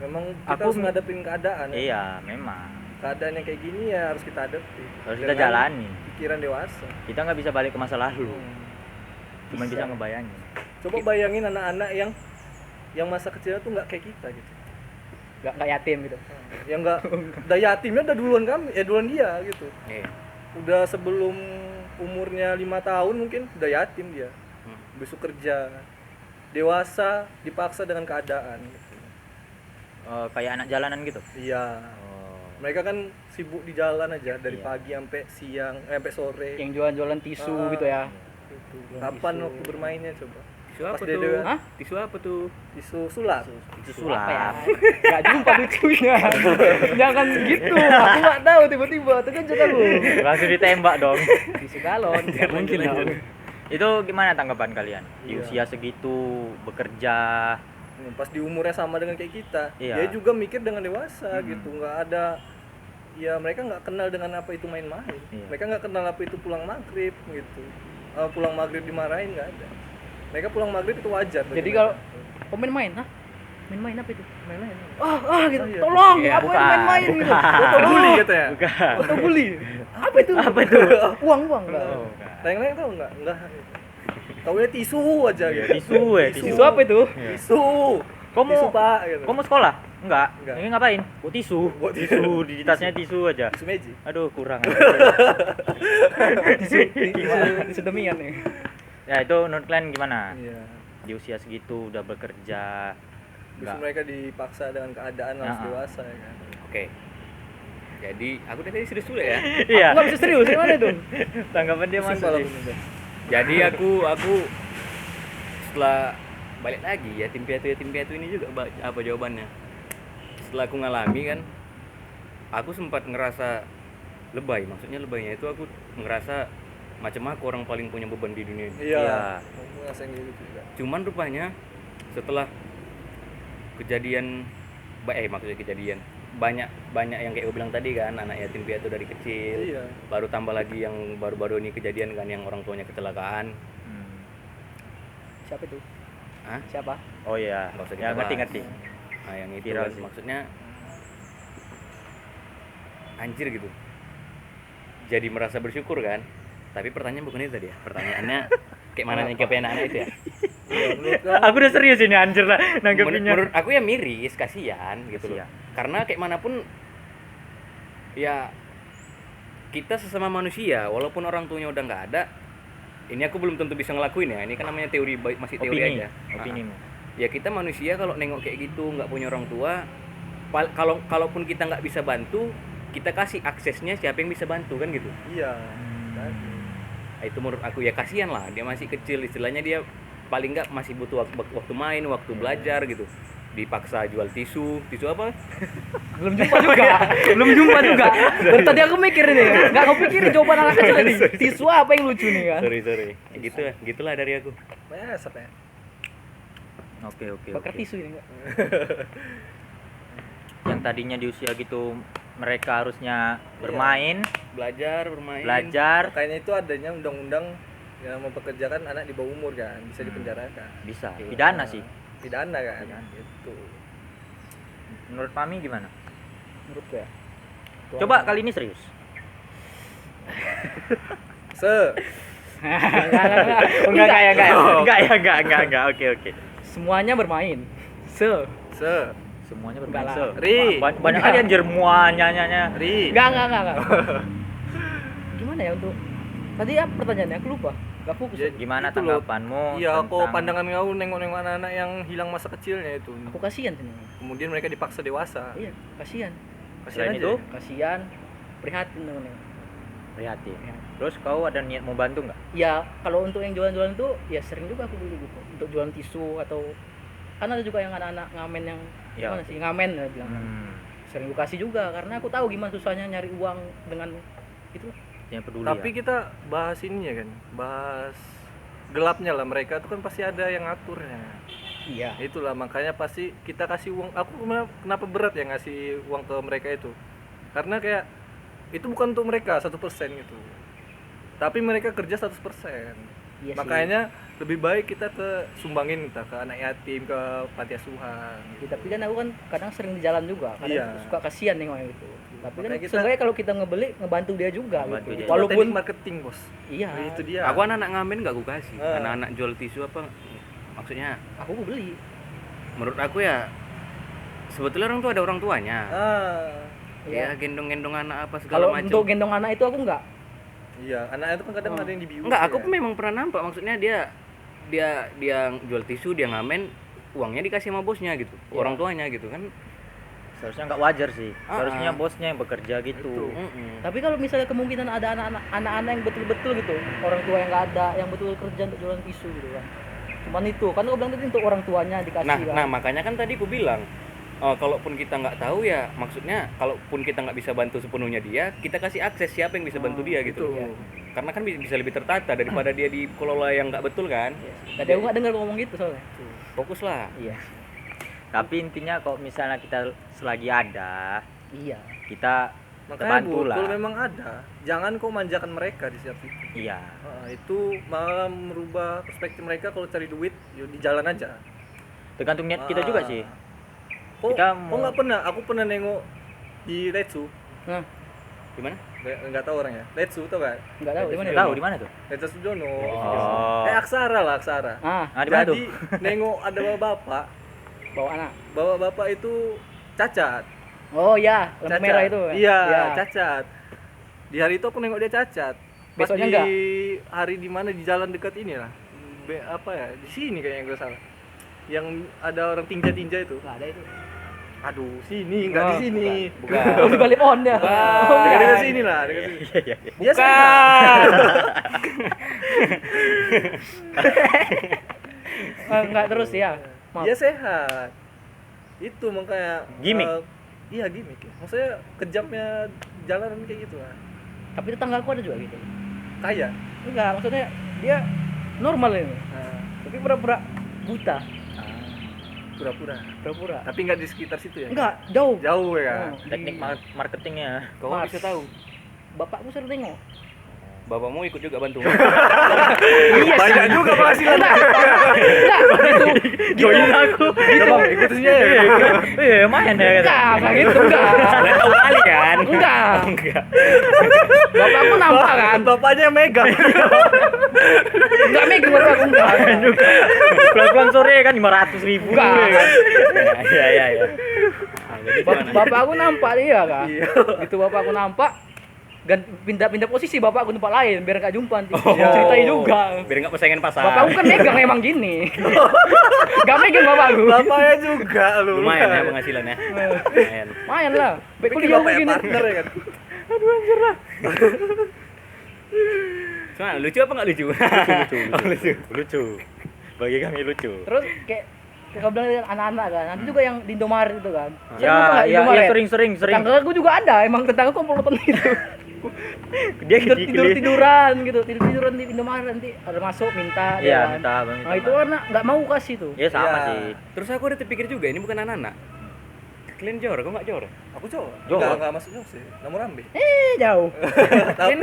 Memang kita Aku harus ngadepin keadaan ya. Iya, memang. Keadaan yang kayak gini ya harus kita hadapi. Harus kita Dengan jalani. Pikiran dewasa. Kita nggak bisa balik ke masa lalu. Cuma Bisa. bisa ngebayangin. Coba bayangin anak-anak yang masa kecilnya tuh nggak kayak kita gitu. Nggak yatim gitu. Yang nggak udah yatimnya udah duluan kami, duluan dia gitu. Iya. Udah sebelum umurnya 5 tahun mungkin udah yatim dia. Besok kerja. Dewasa dipaksa dengan keadaan gitu. Kayak anak jalanan gitu. Iya. Mereka kan sibuk di jalan aja dari Iya. pagi sampai siang, sampai sore. Yang jualan-jualan tisu Ah. gitu ya. Gitu. Kapan tisu. waktu bermainnya coba? Tisu Pas apa dia tuh? dewa- Hah? Tisu apa tuh? Tisu sulap. Tisu Sulap. apa ya? Nggak jumpa lucunya. Jangan gitu. Aku nggak tahu tiba-tiba. Itu kan juga lu. Langsung ditembak dong. Tisu galon. Nggak mungkin lanjut. dong. Itu gimana tanggapan kalian? Di Iya. usia segitu bekerja. Pas di umurnya sama dengan kayak kita, Iya. dia juga mikir dengan dewasa gitu. Nggak ada, ya mereka nggak kenal dengan apa itu main-main. Iya. Mereka nggak kenal apa itu pulang maghrib gitu. Pulang maghrib dimarahin nggak ada. Mereka pulang maghrib itu wajar. bagi Jadi mereka. kalau main-main, hah? Main-main apa itu? main-main. Gitu. Oh, iya. Tolong, Iya, apa bukan. main-main gitu? Foto bully gitu ya. Bukan. Foto bully. Apa itu? Apa itu? Uang enggak. Oh, Lain-lain tahu nggak? Enggak. Taunya tisu aja gitu. Tisu ya, Tisu apa itu? Tisu. Kamu Tisu pak gitu. kamu sekolah? Enggak. Enggak. Ini ngapain? Buat tisu. Buat tisu. Di tasnya tisu aja. Tisu magic. Aduh, kurang. Tisu demian nih. Ya, itu menurut kalian gimana? Iya. Di usia segitu udah bekerja. Justru Enggak. mereka dipaksa dengan keadaan harus Nah. dewasa ya kan. Oke. Jadi aku dari tadi serius dulu ya. Iya. Aku nggak bisa serius, gimana itu? Tanggapan dia Simpel masuk aku sih. nih. Jadi aku setelah balik lagi ya tim piatu ini juga apa jawabannya. Setelah aku ngalami kan, aku sempat ngerasa lebay. Maksudnya lebaynya itu aku ngerasa macam aku orang paling punya beban di dunia ini. Iya. Iya. Aku ngerasain gitu juga. Cuman rupanya setelah kejadian maksudnya kejadian banyak yang kayak gue bilang tadi kan, anak yatim piatu dari kecil. Iya. Baru tambah lagi yang baru-baru ini kejadian kan yang orang tuanya kecelakaan. Hmm. Siapa itu? Hah? Siapa? Oh iya. Nggak usah Ya kita bahas. ngerti. Nah, yang itu Viral kan, sih. maksudnya anjir gitu. Jadi merasa bersyukur kan. Tapi pertanyaan bukan itu tadi ya. Pertanyaannya kayak mana nyikapi anak-anak itu ya. Iya, menurut kamu Aku udah serius ini anjir lah nanggepinnya. Menurut aku ya miris, kasihan gitu loh. Kasihan. Karena kayak manapun ya kita sesama manusia, walaupun orang tuanya udah nggak ada, ini aku belum tentu bisa ngelakuin ya. Ini kan namanya teori, masih teori Opini. aja. Opinimu. Ya kita manusia kalau nengok kayak gitu nggak punya orang tua, kalaupun kita nggak bisa bantu, kita kasih aksesnya siapa yang bisa bantu kan gitu. iya. Hmm. Tadi. Nah, itu menurut aku ya kasihan lah, dia masih kecil, istilahnya dia paling nggak masih butuh waktu main, waktu belajar gitu. Dipaksa jual tisu apa? Belum jumpa juga. Belum jumpa juga. Dari tadi aku mikir ini, nggak kepikir jawaban anak kecil ini. Tisu apa yang lucu nih kan? Sorry. Gitulah dari aku. Banyak asap ya. Oke. Bakar tisu ini enggak? Yang tadinya di usia gitu mereka harusnya bermain, Bermain. belajar, Makanya itu adanya undang-undang yang mempekerjakan anak di bawah umur kan, bisa Hmm. dipenjarakan. bisa. Iya. Pidana sih. Pidana kan. Pidana. Gitu. Menurut Mami gimana? Menurutku ya. Coba kali ini serius. Enggak. Oke. Semuanya bermain. Semuanya Enggak bermain. lah. Ri. Banyak kali anjir muanya. Ri. Enggak. Gimana ya untuk tadi apa pertanyaannya? Aku lupa. Enggak fokus. Jadi, Gimana itu loh. tanggapanmu? Iya, kok tentang- pandangan kau nengok-nengok anak-anak yang hilang masa kecilnya itu. Aku kasihan sini. Kemudian mereka dipaksa dewasa. Iya, kasihan. Kasihan Selain aja. itu? Kasihan, prihatin temen-temen. Prihatin. Terus kau ada niat mau bantu nggak? Ya kalau untuk yang jualan-jualan itu ya sering juga aku beli gitu untuk jualan tisu atau kan ada juga yang anak-anak ngamen yang Ya. gimana sih ngamen ya bilang sering gue kasih juga karena aku tahu gimana susahnya nyari uang dengan itu. Yang peduli Tapi ya. kita bahas ininya kan, bahas gelapnya lah, mereka tuh kan pasti ada yang ngaturnya. Iya. Itulah makanya pasti kita kasih uang. Aku kenapa berat ya ngasih uang ke mereka itu? Karena kayak itu bukan untuk mereka 1% gitu. Tapi mereka kerja 100%. Iya sih. Makanya lebih baik kita sumbangin kita ke anak yatim, ke panti asuhan. Ya, tapi kan aku kan kadang sering di jalan juga, kadang Iya. suka kasihan nih orang itu. Tapi kan Makanya kita- seenggaknya kalau kita ngebeli ngebantu dia juga Ngebantu gitu. dia. Walaupun teknik marketing, Bos. iya, Itu dia. Aku anak-anak ngamen nggak aku kasih. Ah. Anak-anak jual tisu apa? Maksudnya aku beli. menurut aku ya sebetulnya orang tua ada orang tuanya. Iya. Ya gendong-gendong anak apa segala Kalau macam. untuk gendong anak itu aku enggak. Iya, anak itu kan kadang ada yang dibius. Enggak, aku ya. pun memang pernah nampak. Maksudnya dia jual tisu, dia ngamen, uangnya dikasih sama bosnya gitu. Iya. Orang tuanya gitu kan. Seharusnya nggak wajar sih. Ah, Seharusnya ah. bosnya yang bekerja gitu. Itu. Tapi kalau misalnya kemungkinan ada anak-anak yang betul-betul gitu, orang tua yang nggak ada, yang betul kerja untuk jualan tisu gitu kan. Cuman itu, kan aku bilang tadi untuk orang tuanya dikasih kan. Nah, makanya kan tadi aku bilang kalaupun kita nggak tahu ya, maksudnya kalaupun kita nggak bisa bantu sepenuhnya dia, kita kasih akses siapa yang bisa bantu dia gitu. itu. Iya. Karena kan bisa lebih tertata daripada dia dikelola yang nggak betul kan. Tadi aku nggak dengar ngomong gitu soalnya. Fokus lah. Iya. Tapi intinya kalau misalnya kita selagi ada, Iya. kita Makanya bantu Bu, lah. kalau memang ada, jangan kau manjakan mereka di setiap itu. Iya. Itu malah merubah perspektif mereka. Kalau cari duit, ya di jalan aja. Tergantung niat kita juga sih. Kok Kita kok mau- nggak pernah? Aku pernah nengok di Letsu. Nah, Gimana? Nggak tahu orangnya. Letsu tau kan? nggak tahu di mana. Nggak ya? tahu di mana tuh? Letsu Sujono. Oh. Aksara lah, Aksara. Ah, Nah, di mana tuh? Jadi nengok ada bapak. bawa anak. Bapak itu cacat. Oh ya, lampu Cacat. merah itu. Iya, Ya. cacat. Di hari itu aku nengok dia cacat. Pas Besoknya di enggak? hari di mana di jalan dekat ini lah. Apa ya? Di sini kayaknya gue salah. Yang ada orang tinja-tinja itu. Nggak ada itu. Aduh, sini enggak di Oh, sini. Bukan. Oh, di balik pohon ya. Oh, Dekat enggak. sini lah, dekat sini. Iya. Dia sehat. Enggak terus ya. Maaf. Dia sehat. Itu makanya Gimik? Iya, gimik. Maksudnya kejamnya jalanan kayak gitu lah. Tapi tetanggaku ada juga gitu. Kayak Enggak, maksudnya dia normal ini. nah, Tapi pura-pura buta. pura-pura. Pura-pura. Tapi enggak di sekitar situ ya. Enggak, jauh. Jauh ya. Oh, Teknik di- marketingnya. Kau Mas. bisa tahu. Bapakku sering tengok. Bapakmu ikut juga bantu. Iya, Banyak juga penghasilannya. enggak gitu. Join aku. Gitu. Ikut sini ya. Iya, lumayan ya. Enggak gitu, enggak. Kalian tahu kali kan? Enggak. Enggak. Bapakku nampak kan. Bapaknya yang megang. Enggak megang bapakku enggak. Pulang-pulang sore kan 500.000. Enggak. Iya. Nah, jadi gimana? Bapakku nampak dia kan. Iya. Gitu bapakku nampak pindah posisi bapakku tempat lain biar gak jumpa nanti. Oh. Ceritain juga. Biar nggak persaingan pasar. Bapakku kan megang emang gini. Gak megang bapakku. Bapaknya juga lu. Lumayan ya penghasilannya. Lumayan. Lumayan lah. Baik Pikir kuliah bapaknya begini. partner ya kan. Cuma lucu apa nggak lucu? Lucu. Bagi kami lucu. Terus kayak kau bilang anak-anak kan, nanti juga yang di Indomaret itu kan. Ya, sering. Tetangga aku juga ada, emang tetangga aku nonton itu. Dia Tiduran gitu, tiduran di Indomaret nanti ada masuk minta dia Iya, kan. minta Bang. Nah itu karena nggak mau kasih tuh. Ya sama Iya. sih. Terus aku udah terpikir juga ini bukan anak-anak. Kalian jor, kok nggak jor? Aku Jawa. Jawa. Enggak masuk Jawa sih. Nomor Rambe. Jauh. Tapi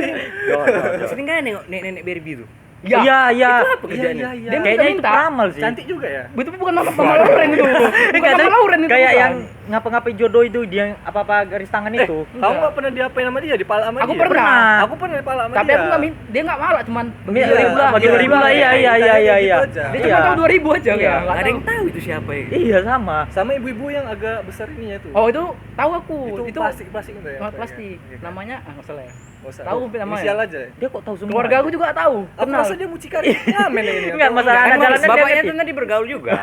Sering nggak nengok nenek Barbie tuh? Ya. Iya. Itu apa kerjaannya? Iya. Dia Kayaknya itu minta. peramal sih. Cantik juga ya. Itu bukan nama Lauren itu. Bukan Kayak nama Lauren itu. kayak bukan. yang ngapa-ngapain jodoh itu dia apa-apa garis tangan itu. Kamu enggak pernah diapain sama dia? Dipala sama Aku dia? pernah. Aku pernah dipala sama Tapi dia. aku nggak dia nggak malah cuman Iya, bagi 2.000 lah. bagi 2.000 lah, iya. Gitu aja. Dia Iya. cuma tahu 2.000 aja Iya. ya. Nggak ada yang tahu itu siapa ya. Iya sama. Sama ibu-ibu yang agak besar ininya tuh. Oh itu tahu aku. itu plastik gitu ya. Nggak plastik. Namanya nggak salah ya. Nggak usah. Tahu namanya. Inisial aja ya. Dia kok tahu semua? Keluarga aku juga tahu. Aku Kenal. rasa dia mucikari. Ngamen ini. Enggak, masalah anak Emang jalannya dia bapaknya ngerti. tuh tadi bergaul juga.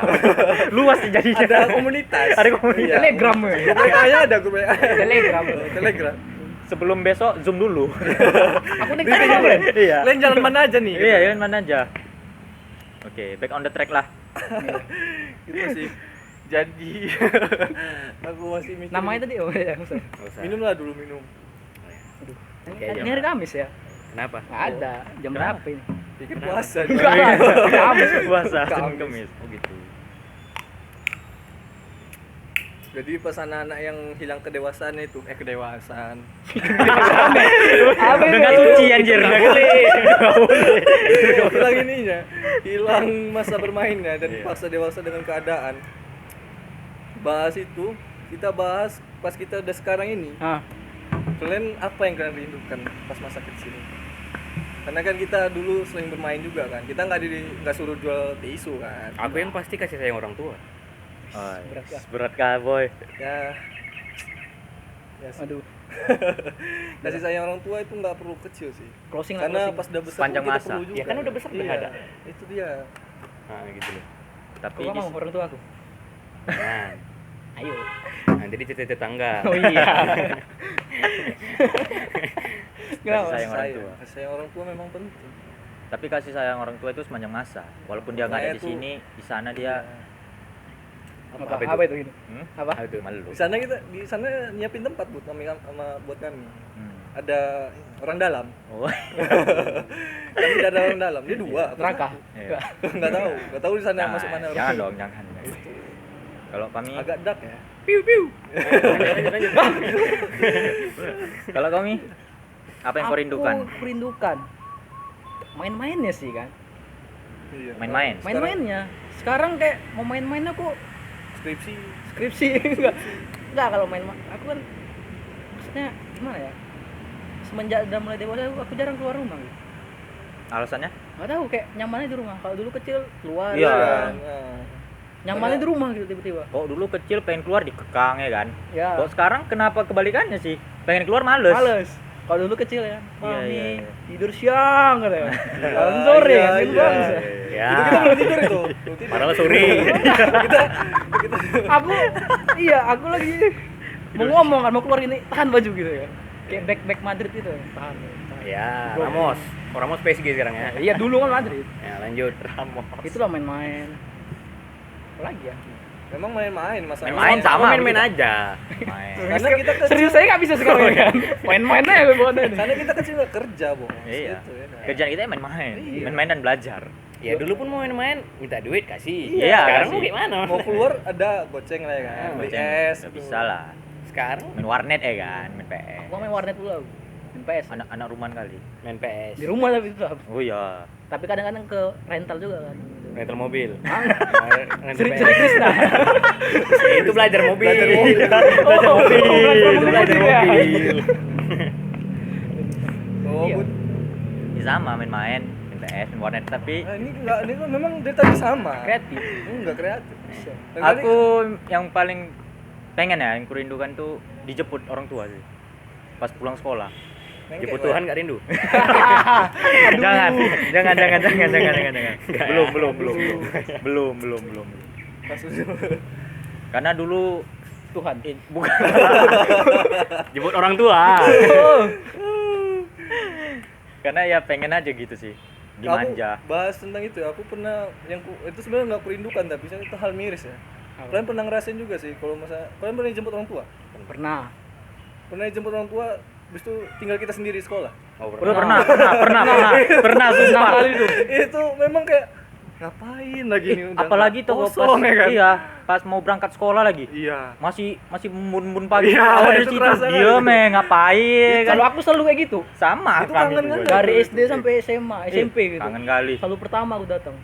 Luas sih jadinya. Ada komunitas. Ada komunitas. Iya. Telegram ya. Grup WA-nya ada grup WA. Telegram. Telegram. Sebelum besok zoom dulu. Aku nih Telegram. Ren. Iya. Kalian jalan mana aja nih? Iya, jalan mana aja. Oke, back on the track lah. Gitu sih. Jadi aku masih mikir. Namanya tadi oh ya. Nggak usah. Minum lah dulu minum. Ini hari Kamis ya? Kenapa? Nggak ada. Jam Kenapa? berapa ini? Pikir puasa. Enggak lah. Kamis. Puasa, Kamis. Senin Kamis. Oh gitu. Jadi pas anak-anak yang hilang kedewasaan itu, kedewasaan. Apa itu? Enggak suci anjir, enggak boleh. Hilang ininya, hilang masa bermainnya dan Iya. dipaksa dewasa dengan keadaan. Bahas itu, kita bahas pas kita udah sekarang ini. Ah, Kalian apa yang kalian rindukan pas masa kecil? Karena kan kita dulu sering bermain juga kan. Kita nggak suruh jual tisu kan. Aku yang pasti kasih sayang orang tua. Oh, Berat ya. berat kah, boy? Ya, ya sih. aduh. Kasih sayang orang tua itu nggak perlu kecil sih. Closing lah. Karena Closing. pas udah besar Sepanjang pun kita masa. perlu juga. Ya kan udah besar, udah Iya, ada. itu dia. Nah, gitu loh. Tapi Kau mau orang tua aku? Nah, Ayo. nah jadi cerita tetangga. Oh iya. kasih sayang orang Sayang. tua. Kasih sayang orang tua memang penting. Tapi kasih sayang orang tua itu sepanjang masa. Walaupun dia nggak ada Makanya di tuh- sini, di sana dia Apa, itu? apa itu ini? Apa? Ah, itu. malu. Di sana di sana nyiapin tempat buat kami buat kami. Hmm. Ada orang dalam. Oh, Kami udah ada orang dalam. Dia dua. atau Neraka. satu. iya. Nggak tahu di sana yang masuk mana orang. Jangan dong, jangan. Kalau kami, Agak dark ya. Piu piu. Lanjut, lanjut. kalau kami, apa yang kau rindukan? Aku rindukan main-mainnya sih kan. Iya. Main-main. Sekarang Main-mainnya. Sekarang kayak mau main-main aku skripsi. skripsi enggak kalau main aku kan maksudnya gimana ya? Semenjak udah mulai dewasa aku jarang keluar rumah gitu. Alasannya? Nggak tahu kayak nyamannya di rumah. Kalau dulu kecil keluar Iya. kan. Nah, Nyamannya di rumah gitu tiba-tiba. Kok dulu kecil pengen keluar dikekang ya kan? Ya. Kok sekarang kenapa kebalikannya sih? Pengen keluar males. Males. Kalau dulu kecil ya, Iya, Mami iya. tidur siang katanya. Kalau sore Iya, kan, iya. bangsa. Ya. Itu kita belum tidur itu. Belum tidur. Padahal sore. Aku iya, aku lagi mau ngomong kan, mau keluar ini, tahan baju gitu ya. Kayak back Madrid itu, tahan. Ya, Ramos. Oh, Ramos PSG sekarang ya. Iya, dulu kan Madrid. Ya, lanjut. Itulah main-main. Apa lagi ya? Memang main-main masalah. Main sama, main-main begitu. aja. Main. Karena kita kecil. Serius saya nggak bisa sekarang ya kan. Main-main aja gue buat ini. Karena kita kecil nggak kerja, Bos. Iya. Gitu, ya kan? Kerjaan kita main-main. Iya. Main-main dan belajar. Ya dulu pun mau main-main, minta duit kasih. Iya, Sekarang kasih. mau gimana? Mau keluar ada goceng lah ya kan. Beli es. Nggak gitu. bisa lah. Sekarang Main warnet ya kan, main PS. Gua main warnet dulu aku. Main PS. Anak rumahan kali. main PS. Di rumah tapi itu. Oh iya. Tapi kadang-kadang ke rental juga kan. Rental mobil. Ah, Rental Seri PS. Seri Krishna. Itu belajar mobil. Belajar mobil. Belajar Oh, mobil. belajar Itu belajar mobil ya. mobil. Oh, Iya. Bud. Ya sama main-main, main PS, main warnet tapi Nah, ini kan memang dari tadi sama. Kreatif. Enggak kreatif. Dan aku yang paling pengen ya, yang kurindukan tuh dijemput orang tua sih. Pas pulang sekolah. tadi Jemput Tuhan nggak rindu? Jangan. Nggak Belum. kasus Karena dulu Tuhan. bukan Jemput orang tua. karena ya pengen aja gitu sih. Dimanja. Aku bahas tentang itu ya, aku pernah itu sebenarnya nggak kurindukan tapi itu hal miris ya. Apa? Kalian pernah ngerasain juga sih kalau masa kalian pernah dijemput orang tua? Pernah. Pernah dijemput orang tua, habis itu tinggal kita sendiri di sekolah. Oh, Udah pernah sumpah. Kali itu. Itu memang kayak ngapain lagi ini udah Apalagi tuh pas kosong ya kan? iya, pas mau berangkat sekolah lagi. Iya. Masih mun pagi. Iya, Awal dari itu situ. kerasa kan. Iya, ngapain? Kalau aku selalu kayak gitu. Sama Itu kami kangen juga. kan? Dari SD sampai SMA, SMP gitu. Kangen kali. Selalu pertama aku datang.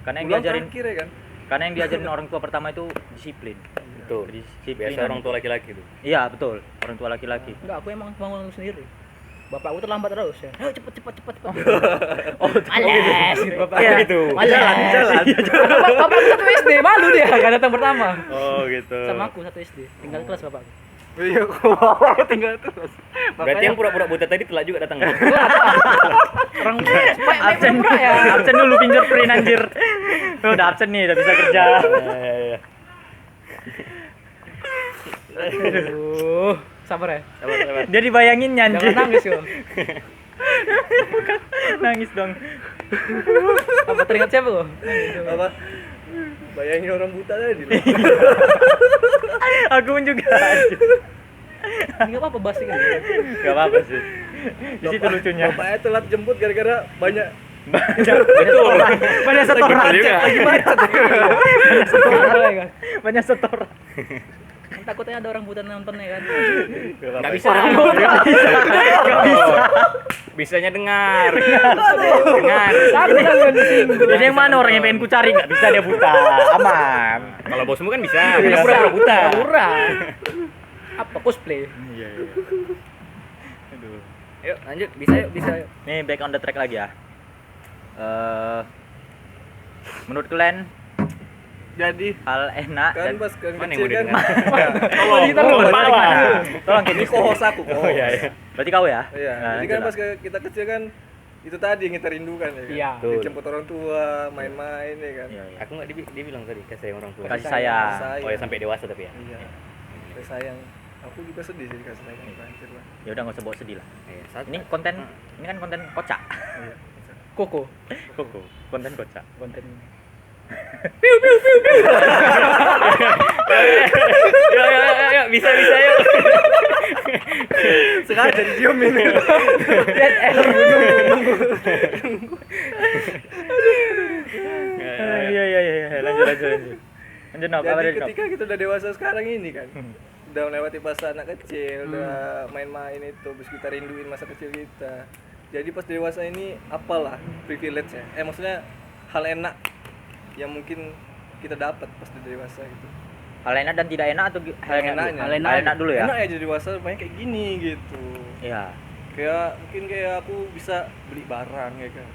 Karena yang Pulang diajarin terakhir ya kan? karena yang diajarin orang tua pertama itu disiplin. Betul. Disiplin. Biasa orang tua laki-laki tuh. Iya, betul. Orang tua laki-laki. Enggak, aku emang bangun sendiri. Bapakku terlambat terus ya. Ayo cepet. Oh, Males gitu bapak. Iya. gitu. Jalan. Bapakku satu SD, malu dia enggak datang pertama. Oh, gitu. Sama aku satu SD, tinggal kelas bapakku. Iya, kok tinggal terus. Berarti yang pura-pura buta tadi telat juga datang. Orang Absen ya. Absen dulu fingerprint anjir. Udah absen nih, udah bisa kerja. Iya. Aduh, sabar ya. Sabar. Dia dibayanginnya anjir. Jangan nangis yo. Nangis dong. Apa teringat siapa lo? Apa? Bayangin orang buta tadi. Aku pun juga anjir. Enggak apa-apa bahas ini. Gak apa-apa sih. Di situ lucunya. Bapaknya telat jemput gara-gara banyak Betul. Banyak setoran. Betul juga. Banyak setoran. Takutnya ada orang buta nonton ya kan. Nggak bisa. Gak bisa. Bisanya dengar. Takut kan disinggung. Jadi yang mana orang yang pengen ku cari nggak bisa dia buta. Aman. Kalau bosmu kan bisa. Karena pura-pura buta. Pura. Apa cosplay? Iya. Aduh. Yuk, lanjut. Bisa yuk, bisa yuk. Nih back on the track lagi ya. Menurut kalian jadi hal enak kan dan pas kan Mana yang kecil mau kan. didengar? Tolong, Kita lu tolong Ini kita co-host aku. Oh iya, iya. Berarti kau ya? Iya. Nah, Jadi kan lanjut pas kita kecil kan itu tadi yang kita rindukan ya kan. Iya. Betul. Dijemput orang tua, main-main ya kan. lah. Iya, iya. Aku nggak dia bilang tadi kasih sayang orang tua. Kasih sayang. Sayang. Oh ya sampai dewasa tapi ya. Iya. Kasih sayang. Aku juga sedih sih dikasih sayang terakhir lah. Ya udah nggak usah bawa sedih lah. Iya, satu. Ini konten, ini kan konten kocak. Iya. Koko. Koko, konten kocak. Konten. Ya, bisa yuk. Sengaja didiemin. Iya. Lanjut. Lanjut Nob, apa Jadi dari Nob? ketika kita udah dewasa sekarang ini kan, udah melewati masa anak kecil, udah main-main itu, terus kita rinduin masa kecil kita. Jadi pas dewasa ini apalah privilege ya? Maksudnya hal enak yang mungkin kita dapat pas udah dewasa gitu. Hal enak dan tidak enak atau hal Yang enak? enaknya. Hal enak dulu ya. Enak ya jadi dewasa main kayak gini gitu. Iya. Kayak mungkin kayak aku bisa beli barang ya kan.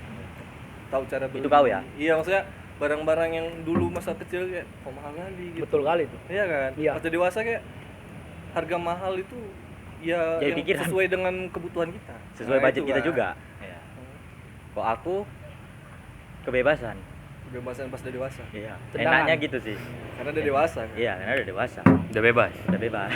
Tahu cara beli. Itu kau ya? Iya, maksudnya barang-barang yang dulu masa kecil kayak kok mahal kali gitu. Betul kali tuh. Iya kan? Iya. Pas udah dewasa kayak harga mahal itu ya Jadi yang pikiran. sesuai dengan kebutuhan kita. Sesuai Nah, budget itu kita kan. juga. Iya. Kok aku kebebasan. Kebebasan pas udah dewasa. Iya. Tendangan. Enaknya gitu sih. Karena udah dewasa kan. Iya, karena udah dewasa. Udah bebas. Udah bebas.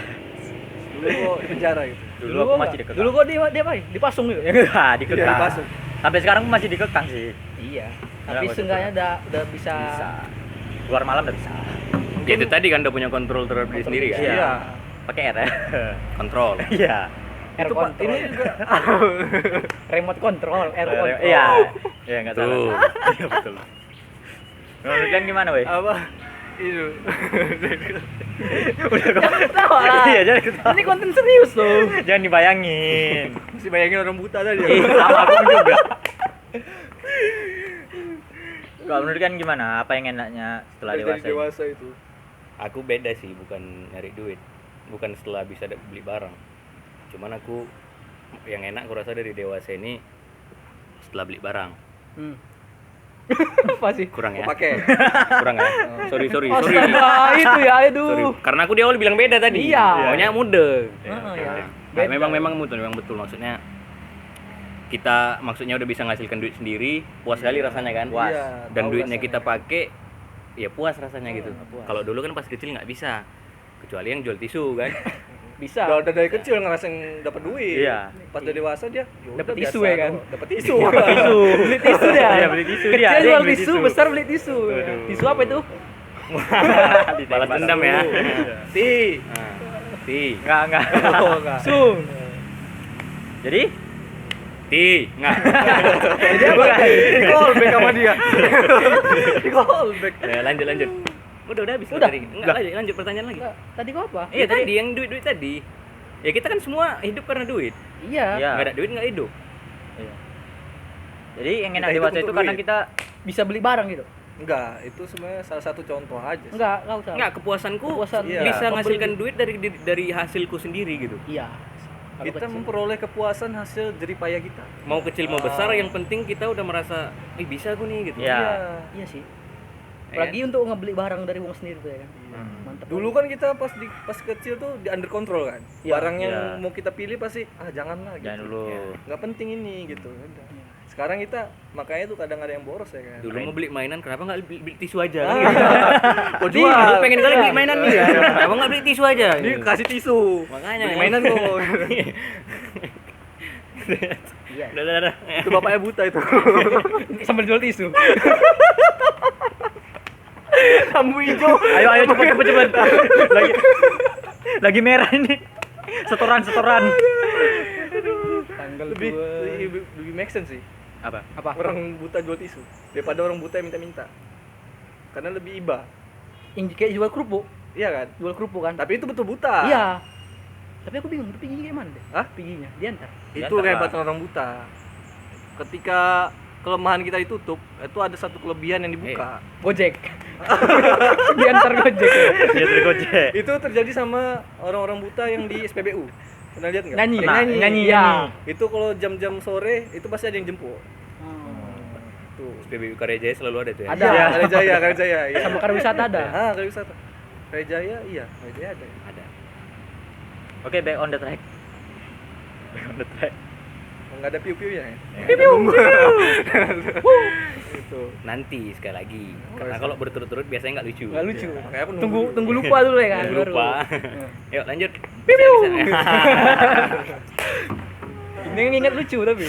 Dulu kok di penjara gitu. Dulu aku masih dikekang. Dulu kok dia apa? Dipasung gitu. Enggak, dikekang. Iya, dipasung. Sampai sekarang masih dikekang sih. Iya. Enggak, Tapi betul. seenggaknya udah bisa. Bisa. Keluar malam udah bisa. Ya itu tadi kan udah punya kontrol terhadap diri sendiri kan. Iya. Pakai R ya. Kontrol. Iya. Air Itu Pak, control. ini juga Remote control, air control. Iya. Iya, enggak salah. Tuh. Iya, betul. Menurut kalian gimana, weh? apa? Itu. Tahu lah. Iya, jangan ketawa. Ini konten serius tuh. Jangan dibayangin. Masih bayangin orang buta tadi. Iya, sama aku juga. Kalau menurut kalian gimana? Apa yang enaknya setelah Dari dewasa? dewasa itu. Aku beda sih, bukan nyari duit. Bukan setelah bisa beli barang. Cuman aku yang enak aku rasa dari dewasa ini setelah beli barang. Apa sih? Kurang ya? Kok pakai? Kurang ya? Sorry. Astaga, itu ya, aduh. Sorry. Karena aku di awal bilang beda tadi. Iya. Maunya muda. Heeh, ya. Nah, Beda. memang betul maksudnya kita maksudnya udah bisa ngasilkan duit sendiri, puas sekali rasanya kan? Puas. Iya, Dan tahu duitnya rasanya. kita pakai ya puas rasanya gitu. puas. Kalau dulu kan pas kecil nggak bisa. Kecuali yang jual tisu kan. Bisa. Udah dari kecil ngerasain dapat duit. Iya. Pas udah dewasa dia Dapat tisu ya kan? Dapat tisu. Beli tisu dia. Iya, beli tisu dia. Kecil Ada yang jual beli tisu, tisu. besar beli tisu. Aduh. Tisu apa itu? Balas dendam ya. Ti. Nah, ti, Enggak. Oh, enggak. Sung. Jadi, ti, nggak. Dia bukan. Di callback sama dia. Di callback. Ya, lanjut. Udah habis Udah? tadi. Enggak, lanjut pertanyaan lagi. Enggak, tadi gua apa? Iya tadi yang duit tadi. Ya kita kan semua hidup karena duit. Iya. Iya. Nggak ada duit nggak hidup. iya. Jadi yang enak Kita hidup dewasa itu untuk karena duit. kita Bisa beli barang gitu. Enggak, itu sebenarnya salah satu contoh aja sih. Enggak usah. Nggak, kepuasanku Kepuasan, iya. bisa Pembeli. ngasilkan duit dari hasilku sendiri gitu. Iya. Kalau Kita kecil. memperoleh kepuasan hasil jerih payah kita. Mau kecil mau besar yang penting kita udah merasa bisa aku nih gitu. Iya. Iya sih. Ya Apalagi untuk ngebeli barang dari uang sendiri tuh ya kan. Mantap. Dulu kan kita pas kecil tuh di under control kan. Iya. Barang yang Iya. mau kita pilih pasti janganlah gitu. jangan dulu. Nggak penting ini gitu. Udah. Sekarang kita makanya tuh kadang ada yang boros ya kan. Dulu mau beli mainan kenapa nggak beli tisu aja? Ah. Kan gitu. Kok Nih, aku pengen kali beli mainan nih ya. Kenapa nggak beli tisu aja? Ini kasih tisu. Makanya Beli mainan kok. Iya. Udah. Itu bapaknya buta itu. Sambil jual tisu. Lampu hijau. Ayo cepet. Lagi merah ini. Setoran. Tanggal Lebih, 2. lebih make sense sih. Apa? Apa? Orang buta jual tisu daripada orang buta yang minta-minta. Karena lebih iba. Yang kayak jual kerupuk. Iya kan? Jual kerupuk kan? Tapi itu betul buta. Iya. Tapi aku bingung, itu piginya kayak mana deh? Hah? Piginya diantar. Itu Diantar lah. kehebatan orang buta. Ketika kelemahan kita ditutup, itu ada satu kelebihan yang dibuka. Gojek. Diantar Gojek. Dia tergojek. Itu terjadi sama orang-orang buta yang di SPBU. Pernah lihat nggak? Nyanyi. Yang Nyanyi. Iya. Itu kalau jam-jam sore itu pasti ada yang jemput. Tuh. PBB Karya Jaya selalu ada tuh ya. Ada. Iya, Karya Jaya, iya. Sama Karyawisata ada. Karya wisata. Karya Jaya, iya, Karya Jaya ada. Ada. Oke, back on the track. Enggak ada piu-piunya ya. Piu. Itu. Nanti sekali lagi. Karena kalau berturut-turut biasanya nggak lucu. Nggak lucu. Makanya aku Tunggu lupa dulu ya kan. Tunggu baru. lupa. Iya. Yuk lanjut. Piu. Bisa. Ini yang ingat lucu tapi.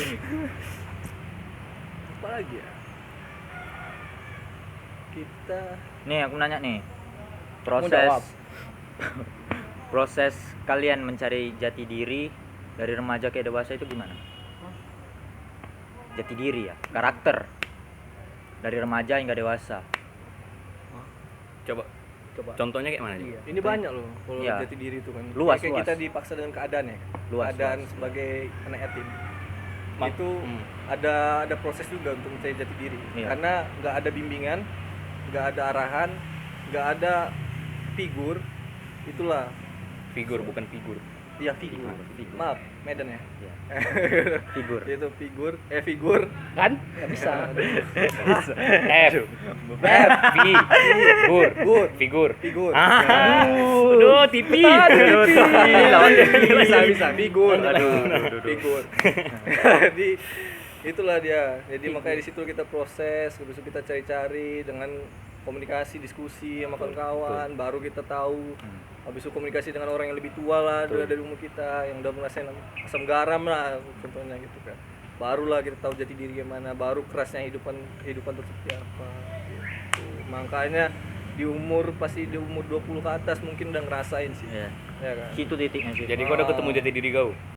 apa lagi ya? Kita Nih, aku nanya nih. Kamu jawab. Proses kalian mencari jati diri dari remaja ke dewasa itu gimana? Jati diri ya, karakter. Dari remaja hingga dewasa. Coba contohnya kayak mana? Iya. ini banyak loh kalau Iya. jati diri itu kan. Luas, Kayak luas. kita dipaksa dengan keadaan ya. Luas, Keadaan luas. sebagai anak yatim. Ma- Itu ada proses juga untuk mencari jati diri. Iya. Karena nggak ada bimbingan, nggak ada arahan, nggak ada figur. Itulah Figur bukan figur. Iya, figur. Maaf, Medan ya. Iya. Figur. Itu figur. Kan? Nggak bisa. F figur Figur. figur. Aduh. Aduh, TV. Bisa figur. Aduh. Figur. Jadi itulah dia. Jadi makanya di situ kita proses, habis itu kita cari-cari dengan komunikasi, diskusi sama kawan-kawan, baru kita tahu. Habis itu komunikasi dengan orang yang lebih tua lah dari umur kita, yang udah ngerasain asam garam lah contohnya gitu kan. Barulah kita tahu jati diri gimana, baru kerasnya kehidupan itu seperti apa gitu. Makanya di umur 20 ke atas mungkin udah ngerasain sih. Iya. Ya kan. Situ titiknya sih. Jadi kau udah ketemu jati diri kau.